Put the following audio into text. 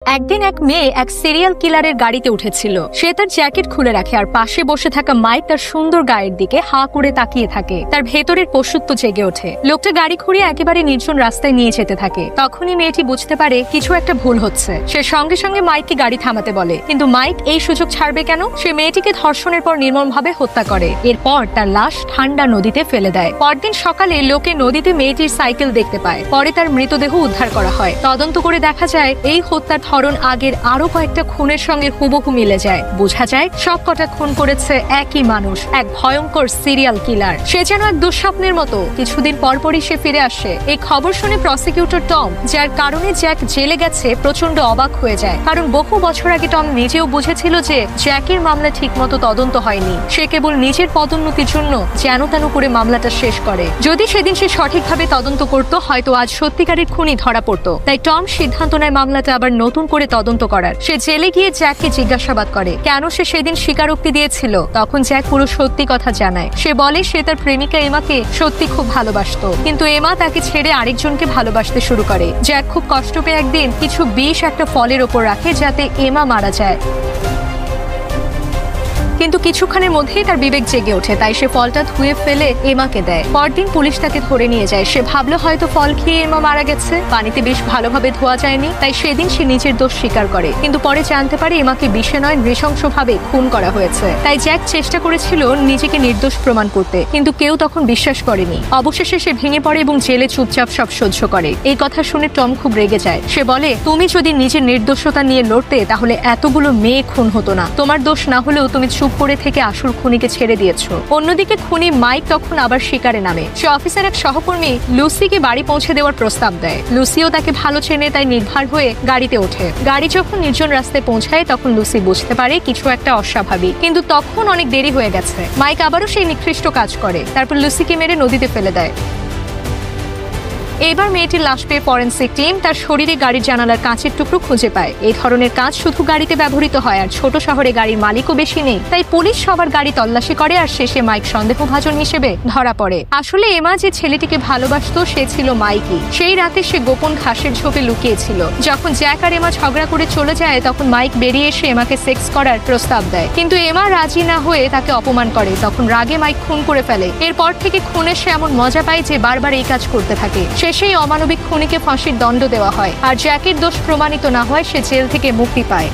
একদিন এক মেয়ে এক সিরিয়াল কিলারের গাড়িতে উঠেছিল। সে তার জ্যাকেট খুলে রাখে আর পাশে বসে থাকা মাইক তার সুন্দর গায়ের দিকে হাঁ করে তাকিয়ে থাকে। তার ভেতরের পশুত্ব জেগে ওঠে। লোকটা গাড়ি ঘুরিয়ে একেবারে নির্জন রাস্তায় নিয়ে যেতে থাকে। তখনই মেয়েটি বুঝতে পারে কিছু একটা ভুল হচ্ছে। সে সঙ্গে সঙ্গে মাইককে গাড়ি থামাতে বলে, কিন্তু মাইক এই সুযোগ ছাড়বে কেন? সে মেয়েটিকে ধর্ষণের পর নির্মমভাবে হত্যা করে। এরপর তার লাশ ঠান্ডা নদীতে ফেলে দেয়। পরদিন সকালে লোকে নদীতে মেয়েটির সাইকেল দেখতে পায়। পরে তার মৃতদেহ উদ্ধার করা হয়। তদন্ত করে দেখা যায় এই হত্যার ধরন আগের আরো কয়েকটা খুনের সঙ্গে হুবহু মিলে যায়। বোঝা যায় সব কটা খুন করেছে একই মানুষ, এক ভয়ঙ্কর সিরিয়াল কিলার। সে যেন এক দুঃস্বপ্নের মতো। কিছুদিন পরপরই সে ফিরে আসে। এই খবর শুনে প্রসিকিউটর টম, যার কারণে জ্যাক জেলে গেছে, প্রচন্ড অবাক হয়ে যায়। কারণ বহু বছর আগে টম নিজেও বুঝেছিল যে জ্যাকের মামলা ঠিকমতো তদন্ত হয়নি। সে কেবল নিজের পদোন্নতির জন্য যেন তেন করে মামলাটা শেষ করে। যদি সেদিন সে সঠিকভাবে তদন্ত করত, হয়তো আজ সত্যিকারের খুনি ধরা পড়তো। তাই টম সিদ্ধান্ত নেয় মামলাটা আবার নতুন করে তদন্ত করার। সে জেলে গিয়ে জ্যাককে জিজ্ঞাসাবাদ করে কেন সে সেদিন স্বীকারোক্তি দিয়েছিল। তখন জ্যাক পুরো সত্যি কথা জানায়। সে বলে সে তার প্রেমিকা এমাকে সত্যি খুব ভালোবাসতো, কিন্তু এমা তাকে ছেড়ে আরেকজনকে ভালোবাসতে শুরু করে। জ্যাক খুব কষ্ট পেয়ে একদিন কিছু বিষ একটা ফলের ওপর রাখে যাতে এমা মারা যায়। কিন্তু কিছুক্ষণের মধ্যেই তার বিবেক জেগে ওঠে, তাই সে ফলটা ধুয়ে ফেলে এমাকে দেয়। পরদিন পুলিশ তাকে ধরে নিয়ে যায়। সে ভাবলো হয়তো ফল খেয়ে এমা মারা গেছে। পানিতে বিষ ভালোভাবে ধোয়া যায়নি, তাই সেদিন সে নিজের দোষ স্বীকার করে। কিন্তু পরে জানতে পারে এমাকে বিষে নয়, নৃশংসভাবে খুন করা হয়েছে। তাই জ্যাক চেষ্টা করেছিল নিজেকে নির্দোষ প্রমাণ করতে, কিন্তু কেউ তখন বিশ্বাস করেনি। অবশেষে সে ভেঙে পড়ে এবং জেলে চুপচাপ সব সহ্য করে। এই কথা শুনে টম খুব রেগে যায়। সে বলে, তুমি যদি নিজের নির্দোষতা নিয়ে লড়তে, তাহলে এতগুলো মেয়ে খুন হতো না। তোমার দোষ না হলেও তুমি চুপ করে থেকে আসল খুনিকে ছেড়ে দিয়েছো। অন্যদিকে খুনি মাইক তখন আবার শিকারে নামে। সে অফিসের এক সহকর্মী লুসিকে বাড়ি পৌঁছে দেওয়ার প্রস্তাব দেয়। লুসিও তাকে ভালো চেনে, তাই নির্ভর হয়ে গাড়িতে ওঠে। গাড়ি যখন নির্জন রাস্তায় পৌঁছায়, তখন লুসি বুঝতে পারে কিছু একটা অস্বাভাবিক, কিন্তু তখন অনেক দেরি হয়ে গেছে। মাইক আবারও সেই নিকৃষ্ট কাজ করে। তারপর লুসিকে মেরে নদীতে ফেলে দেয়। এবার মেয়েটির লাশ পেয়ে ফরেনসিক টিম তার শরীরে গাড়ির জানালার কাঁচের টুকরো খুঁজে পায়। এই ধরনের কাজ শুধু গাড়িতে ব্যবহৃত হয়, আর ছোট শহরে গাড়ির মালিকও বেশি নেই। তাই পুলিশ সবার গাড়ি তল্লাশি করে, আর শেষে মাইক সন্দেহভাজন হিসেবে ধরা পড়ে। আসলে এমা যে ছেলেটিকে ভালোবাসতো সে ছিল মাইকই। সেই রাতে সে গোপন ঘাসের ঝোপে লুকিয়েছিল। যখন জ্যাক আর এমা ঝগড়া করে চলে যায়, তখন মাইক বেরিয়ে এসে এমাকে সেক্স করার প্রস্তাব দেয়, কিন্তু এমা রাজি না হয়ে তাকে অপমান করে। তখন রাগে মাইক খুন করে ফেলে। এরপর থেকে খুনে সে এমন মজা পায় যে বারবার এই কাজ করতে থাকে। শেষেই অমানবিক খুনিকে ফাঁসির দণ্ড দেওয়া হয়, আর জ্যাকের দোষ প্রমাণিত না হয় সে জেল থেকে মুক্তি পায়।